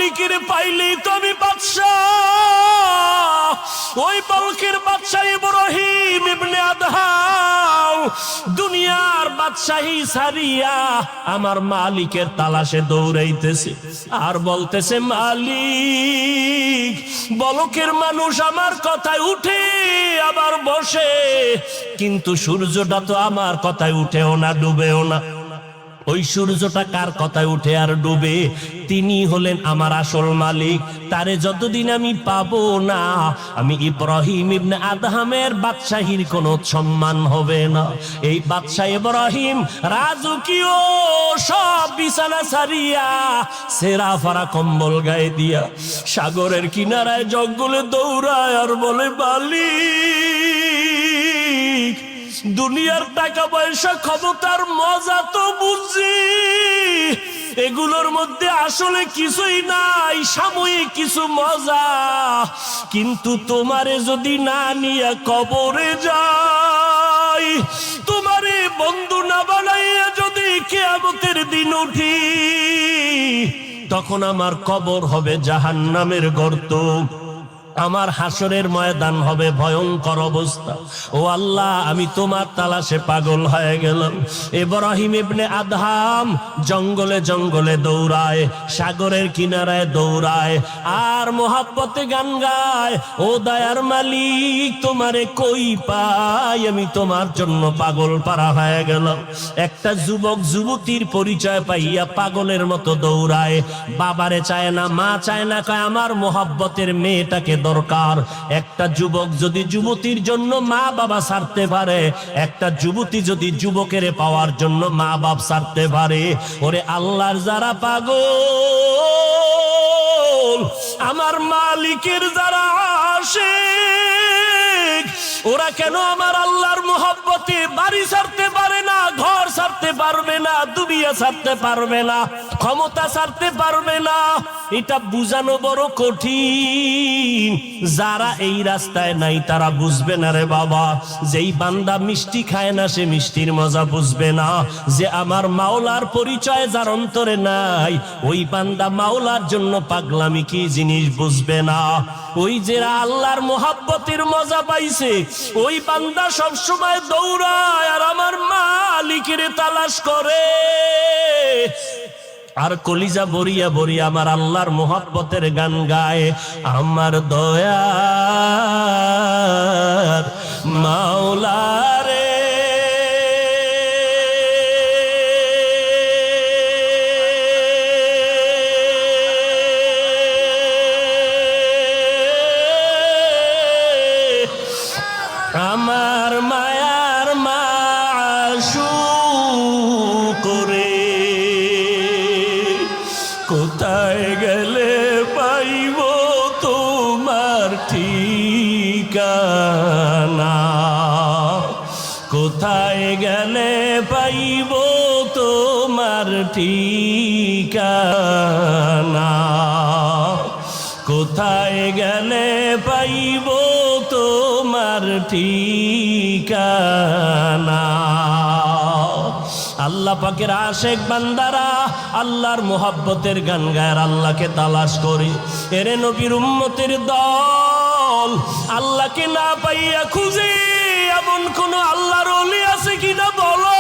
মালিকের পাইলেই তো আমি বাদশাহ। ওই বালকের বাদশাহ ইব্রাহিম ইবনে আদহাম দুনিয়ার বাদশাহী ছাড়িয়া আমার মালিকের তালাশে দৌড়াইতেছে আর বলতেছে, মালিক, বলকের মানুষ আমার কথায় উঠে আবার বসে, কিন্তু সূর্যটা তো আমার কথায় উঠেও না ডুবেও না। ওই সূর্যটা কার কথায় উঠে আর ডুবে? তিনি হলেন আমার আসল মালিক। তারে যতদিন আমি পাবো না, আমি ইব্রাহিম ইবনে আদহামের বাদশাহীর কোনো সম্মান হবে না। এই বাদশাহ ইব্রাহিম রাজকীয় সব বিছানা ছাড়িয়া সেরা ফারা কম্বল গায়ে দিয়া সাগরের কিনারায় জঙ্গলে দৌড়ায় আর বলে, মালিক, দুনিয়ার টাকা পয়সা ক্ষমতার মজা তো বুঝি, এগুলোর মধ্যে আসলে কিছুই নাই, সাময়িক কিছু মজা, কিন্তু তোমারে যদি না নিয়ে কবরে যাই, তোমারে বন্ধু না বানাইয়া যদি কিয়ামতের দিন উঠি, তখন আমার কবর হবে জাহান্নামের গর্ত, আমার হাসরের ময়দান হবে ভয়ঙ্কর অবস্থা। ও আল্লাহ, আমি তোমার তালাশে পাগল হয়ে গেলাম। ইব্রাহিম ইবনে আদহাম জঙ্গলে জঙ্গলে দৌড়ায়, সাগরের কিনারায় দৌড়ায় আর মোহাব্বতে গান গায়, ও দয়ার মালিক, তোমারে কই পাই, আমি তোমার জন্য পাগল পারা হয়ে গেলাম। একটা যুবক যুবতীর পরিচয় পাইয়া পাগলের মতো দৌড়ায়, বাবারে চায় না, মা চায় না, কয় আমার মোহাব্বতের মেয়েটাকে দরকার। একটা যুবক যদি যুবতীর জন্য মা বাবা ছাড়তে পারে, একটা যুবতী যদি যুবকের পাওয়ার জন্য মা বাপ ছাড়তে পারে, ওরে আল্লাহর যারা পাগল, আমার মালিকের যারা আশিক, ওরা কেন আমার আল্লাহর মোহাব্বতে বাড়ি ছাড়তে পারে না, ঘর ছাড়তে পারবে না, দুনিয়া ছাড়তে পারবে না, ক্ষমতা ছাড়তে পারবে না? এটা বুঝানো বড় কঠিন। যারা এই রাস্তায় নাই তারা বুঝবে না রে বাবা। যেই বান্দা মিষ্টি খায় না সে মিষ্টির মজা বুঝবে না। যে আমার মাওলার পরিচয় যার অন্তরে নাই, ওই বান্দা মাওলার জন্য পাগলামি কি জিনিস বুঝবে না। ওই যে আল্লাহর মোহাব্বতের মজা পাইছে, ওই বান্দা সবসময় দৌড়ায় আর আমার মালিকের তালাশ করে, আর কলিজা বরিয়া বরিয়া আমার আল্লাহর মোহাব্বতের গান গায়। আমার দয়ার মাওলা রে, আমার মায়ার মাশূক রে, কোথায় গেলে পাইব তোমার ঠিকানা, কোথায় গেলে পাইব তোমার ঠিকানা, কোথায় গেলে পাইব তোমার ঠিকানা। আল্লাহ পাকের আশেক বান্দারা আল্লাহর মোহাব্বতের গান গায়, আল্লাহকে তালাশ করে। এরে নবীর উম্মতের দল, আল্লাহকে না পাইয়া খুঁজে এমন কোন আল্লাহর ওলি আছে কিনা বলো,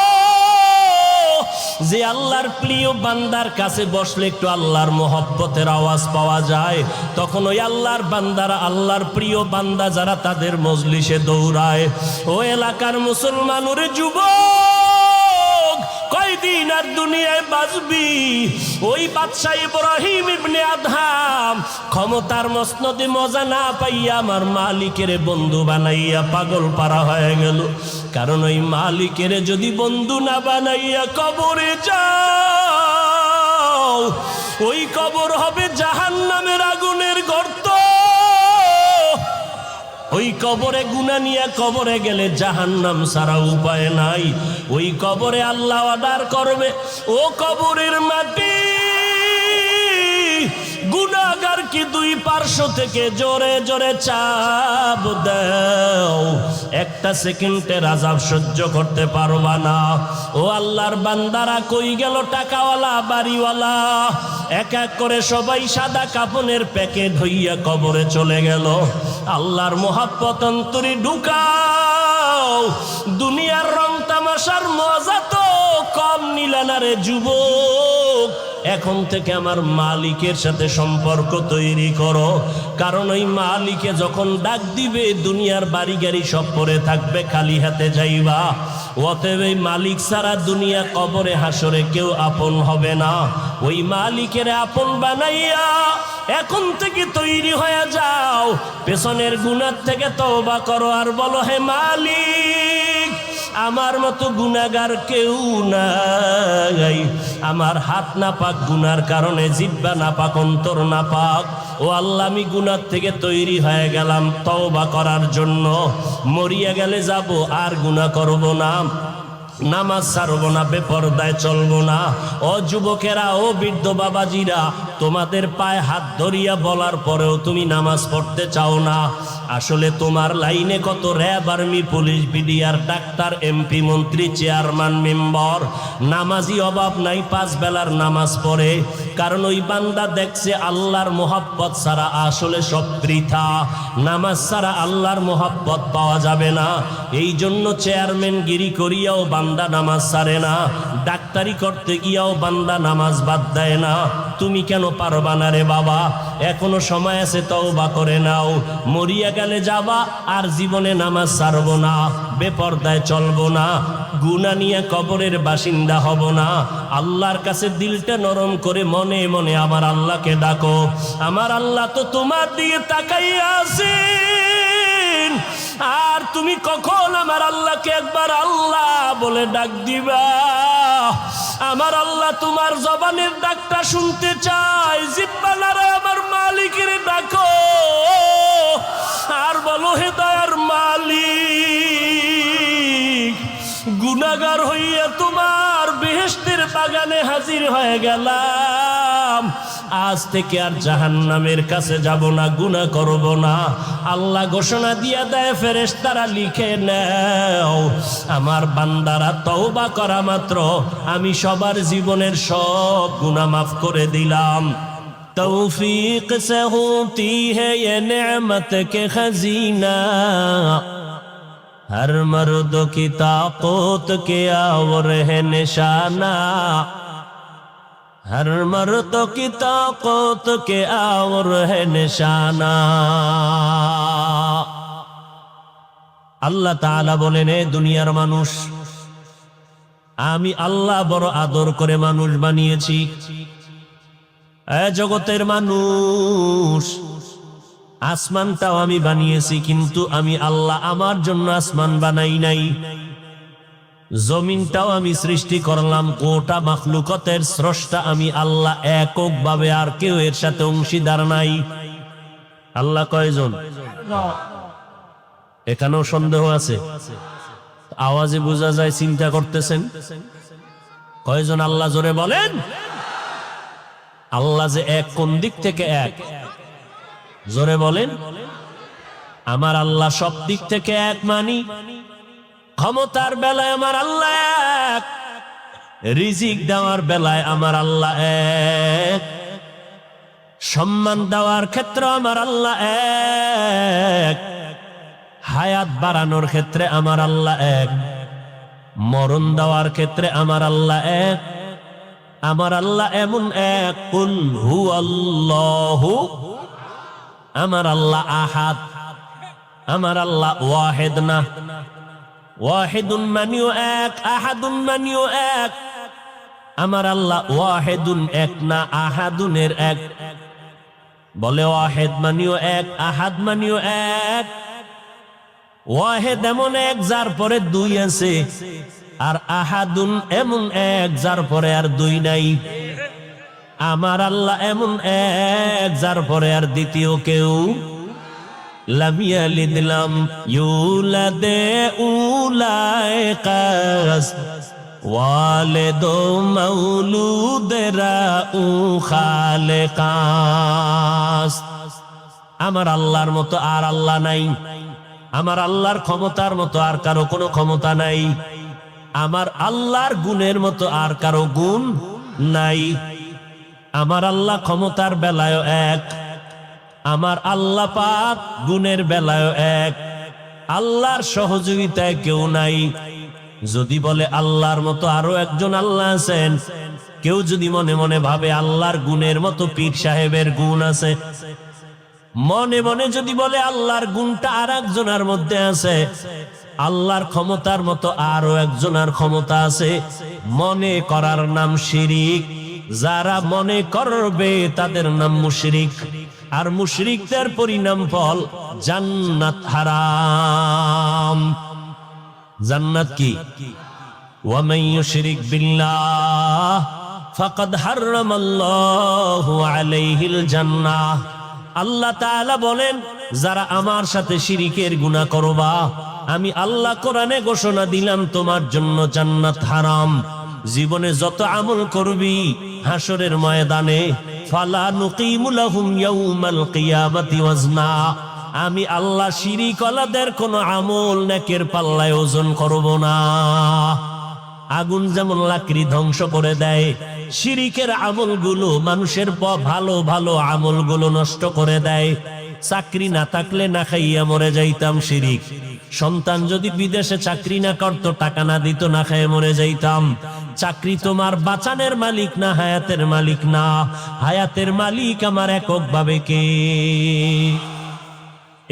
যে আল্লাহর প্রিয় বান্দার কাছে বসলে একটু আল্লাহর মোহাব্বতের আওয়াজ পাওয়া যায়। তখন ওই আল্লাহর বান্দারা, আল্লাহর প্রিয় বান্দা যারা, তাদের মজলিসে দৌড়ায়। ও এলাকার মুসলমান, ওরে যুবক, কয়দিন আর দুনিয়ায় বাঁচবি? ওই বাদশাহ ইব্রাহিম ইবনে আদহাম ক্ষমতার মসনদে মজা না পাইয়া আমার মালিকের বন্ধু বানাইয়া পাগল পারা হয়ে গেল। কারণ ওই মালিকের যদি বন্ধু না বানাইয়া কবরে যাও, ওই কবর হবে জাহান্নামের আগুনের গর্ত। ওই কবরে গুনাহ নিয়ে কবরে গেলে জাহান্নাম ছাড়া উপায় নাই। ওই কবরে আল্লাহ অর্ডার করবে, ও কবরের মাটি, গুনাহগারকে কি দুই পার্শ্ব থেকে জোরে জোরে চাপ দাও, একটা সেকেন্ডের আযাব সহ্য করতে পারবা না। ও আল্লাহর বান্দারা, কই গেল টাকাওয়ালা বাড়িওয়ালা? এক এক করে সবাই সাদা কাফনের প্যাকেট হইয়া কবরে চলে গেল। আল্লাহর মোহাব্বত অন্তরে ঢুকাও। দুনিয়ার রং তামাশার মজা তো কম নিলে না রে যুবক। এখন থেকে আমার মালিকের সাথে সম্পর্ক তৈরি করো, কারণ ওই মালিকে যখন ডাক দিবে দুনিয়ার বাড়ি গাড়ি সব পড়ে থাকবে, খালি হাতে যাইবা। অতএব এই মালিক ছাড়া দুনিয়া কবরে হাসরে কেউ আপন হবে না। ওই মালিকের আপন বানাইয়া এখন থেকে তৈরি হয়ে যাও। পেছনের গুনাহ থেকে তওবা করো আর বলো, হে মালিক, আমার মতো গুনাহগার কেউ নাই। আমার হাত না পাক গুনার কারণে, জিহ্বা না পাক, অন্তর না পাক। ও আল্লাহ, আমি গুনাহ থেকে তৈরি হয়ে গেলাম তওবা করার জন্য। মরিয়া গেলে যাব, আর গুনাহ করব না, নামাজ ছাড়বো না, বেপরদায় চলবো না। ও যুবকেরা, ও বৃদ্ধ বাবাজিরা, তোমাদের পায়ে হাত ধরিয়া বলার পরেও তুমি নামাজ পড়তে চাও না। আসলে তোমার লাইনে কত RAB, army, police, BDR, doctor, MP, মন্ত্রী, চেয়ারম্যান, মেম্বার, নামাজি অভাব নাই, 5 বেলার নামাজ পড়ে। কারণ ওই বান্দা দেখছে আল্লাহর মোহাব্বত ছাড়া আসলে সব বৃথা। নামাজ ছাড়া আল্লাহর মোহাব্বত পাওয়া যাবে না। এই জন্য চেয়ারম্যান গিরি করিয়াও বান্দা নামাজ ছাড়ে না, ডাক্তারি করতে গিয়াও বান্দা নামাজ বাদ দেয় না। তুমি কেন পারবা না রে বাবা? এখনো সময় আছে, তওবা করে নাও। মরিয়া গেলে যাবা, আর জীবনে নামাজ ছাড়বো না, বেপরদায় চলবো না, গুনাহ নিয়ে কবরের বাসিন্দা হব না। আল্লাহর কাছে দিলটা নরম করে মনে মনে আমার আল্লাহকে ডাকো। আমার আল্লাহ তো তোমার দিকে তাকাইয়া আছেন। আর তুমি কখন আমার আল্লাহকে একবার আল্লাহ বলে ডাক দিবা? আমার আল্লাহ তোমার জবানের ডাকটা শুনতে চায়। জিহ্বা নাড়া আমার মালিকের ডাকো আর বলো, হে দয়ার মালিক, গুনাহগার হইয়া তোমার বেহেশতের বাগানে হাজির হয়ে গেলাম। আজ থেকে আর জাহান্নামের কাছে যাব না, গুনাহ করব না। আল্লাহ ঘোষণা দিয়া দেয়, ফেরেশতারা লিখে নাও, আমার বান্দারা তওবা করা মাত্র আমি সবার জীবনের সব গুনাহ মাফ করে দিলাম। तौफीक से होती है ये नेमत के खजीना, हर मर्द की ताकत के और है निशाना, हर मर्द की ताकत के और है निशाना। আল্লাহ তাআলা বলেন, এ দুনিয়ার মানুষ, আমি আল্লাহ বড় আদর করে মানুষ বানিয়েছি। জগতের মানুষ, আসমানটাও আমি বানিয়েছি, কিন্তু আমি আল্লাহ আমার জন্য আসমান বানাই নাই। জমিনটাও আমি সৃষ্টি করলাম, গোটা মাখলুকতের স্রষ্টা আমি আল্লাহ এককভাবে, আর কেউ এর সাথে অংশীদার নাই। আল্লাহ কয়জন? এখানেও সন্দেহ আছে? আওয়াজে বোঝা যায় চিন্তা করতেছেন। কয়জন আল্লাহ? জোরে বলেন। আল্লাহ যে এক, কোন দিক থেকে এক? জোরে বলেন। আমার আল্লাহ সব দিক থেকে এক মানি। ক্ষমতার বেলায় আমার আল্লাহ এক, রিজিক দেওয়ার বেলায় আমার আল্লাহ এক, সম্মান দেওয়ার ক্ষেত্রে আমার আল্লাহ এক, হায়াত বাড়ানোর ক্ষেত্রে আমার আল্লাহ এক, মরণ দেওয়ার ক্ষেত্রে আমার আল্লাহ এক। আমার আল্লাহ এমন এক, কুল হুয়াল্লাহু, আমার আল্লাহ আহাদ, আমার আল্লাহ ওয়াহিদ না। ওয়াহিদুন মানিও এক, আহাদুন মানিও এক। আমার আল্লাহ ওয়াহিদুন এক না, আহাদুনের এক। বলে ওয়াহিদ মানিও এক, আহাদ মানিও এক। ওয়াহিদ এমন এক যার পরে দুই আছে, আর আহাদুন এমন এক যার পরে আর দুই নাই। আমার আল্লাহ এমন এক যার পরে আর দ্বিতীয় কেউ। লাম ইয়ালিদ লাম ইউলাদ উলায়ে কাস, ওয়ালিদ মাউলুদ রাউ খালিকাস। আমার আল্লাহর মতো আর আল্লাহ নাই, আমার আল্লাহর ক্ষমতার মতো আর কারো কোনো ক্ষমতা নাই, আমার আল্লাহর গুণের মতো আর কারো গুণ নাই। আমার আল্লাহ ক্ষমতার বেলায় এক, আমার আল্লাহ পাক গুণের বেলায় এক, আল্লাহর সহযোগিতায় কেউ নাই। যদি বলে আল্লাহর মতো আরো একজন আল্লাহ আছেন, কেউ যদি মনে মনে ভাবে আল্লাহর গুণের মতো পীর সাহেবের গুণ আছে, মনে মনে যদি বলে আল্লাহর গুণটা আর একজনের মধ্যে আছে, আল্লাহর ক্ষমতার মতো আরো একজনের ক্ষমতা আছে, মনে করার নাম শিরিক। যারা মনে করবে তাদের নাম মুশরিক, আর মুশরিকদের পরিণাম ফল জান্নাত হারাম। জান্নাত কি? ওয়া মান ইউশরিক বিল্লাহ ফাকাদ হারামাল্লাহু আলাইহিল জান্নাহ। আল্লাহ তাআলা বলেন, যারা আমার সাথে শিরিকের গুনাহ করবা, আমি আল্লাহ কোরআনে ঘোষণা দিলাম তোমার জন্য জান্নাত হারাম। জীবনে যত আমল করবি, হাসরের ময়দানে ফালা নুকিমু লাহুম ইয়াউমাল কিয়ামাতি ওয়াজনা, আমি আল্লাহ শিরিকওয়ালাদের কোনো আমল নেকের পাল্লায় ওজন করব না। আগুন যেমন লাকড়ি ধ্বংস করে দেয়, শিরিকের আমলগুলো মানুষের ভালো ভালো আমলগুলো নষ্ট করে দেয়। চাকরি না থাকলে না খাইয়া মরে যাইতাম শিরিক। সন্তান যদি বিদেশে চাকরি না করত, টাকা না দিত, না খাইয়া মরে যাইতাম। চাকরি তোমার বাঁচানের মালিক না, হায়াতের মালিক না। হায়াতের মালিক আমার এককভাবে কে?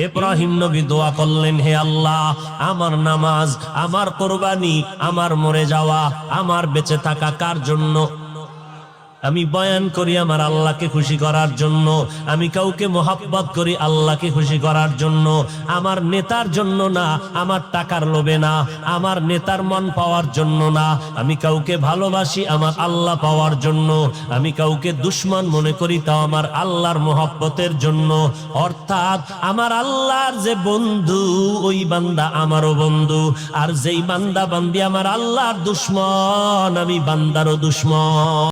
ইব্রাহিম নবী দোয়া করলেন, হে আল্লাহ, আমার নামাজ, আমার কোরবানি, আমার মরে যাওয়া, আমার বেঁচে থাকা কার জন্য? আমি বয়ান করি আমার আল্লাহকে খুশি করার জন্য। আমি কাউকে মোহাব্বত করি আল্লাহকে খুশি করার জন্য, আমার নেতার জন্য না, আমার টাকার লোভে না, আমার নেতার মন পাওয়ার জন্য না। আমি কাউকে ভালোবাসি আমার আল্লাহ পাওয়ার জন্য। আমি কাউকে দুশ্মন মনে করি তাও আমার আল্লাহর মোহাব্বতের জন্য। অর্থাৎ আমার আল্লাহর যে বন্ধু, ওই বান্দা আমারও বন্ধু। আর যেই বান্দা বান্দি আমার আল্লাহর দুশ্মন, আমি বান্দারও দুশ্মন।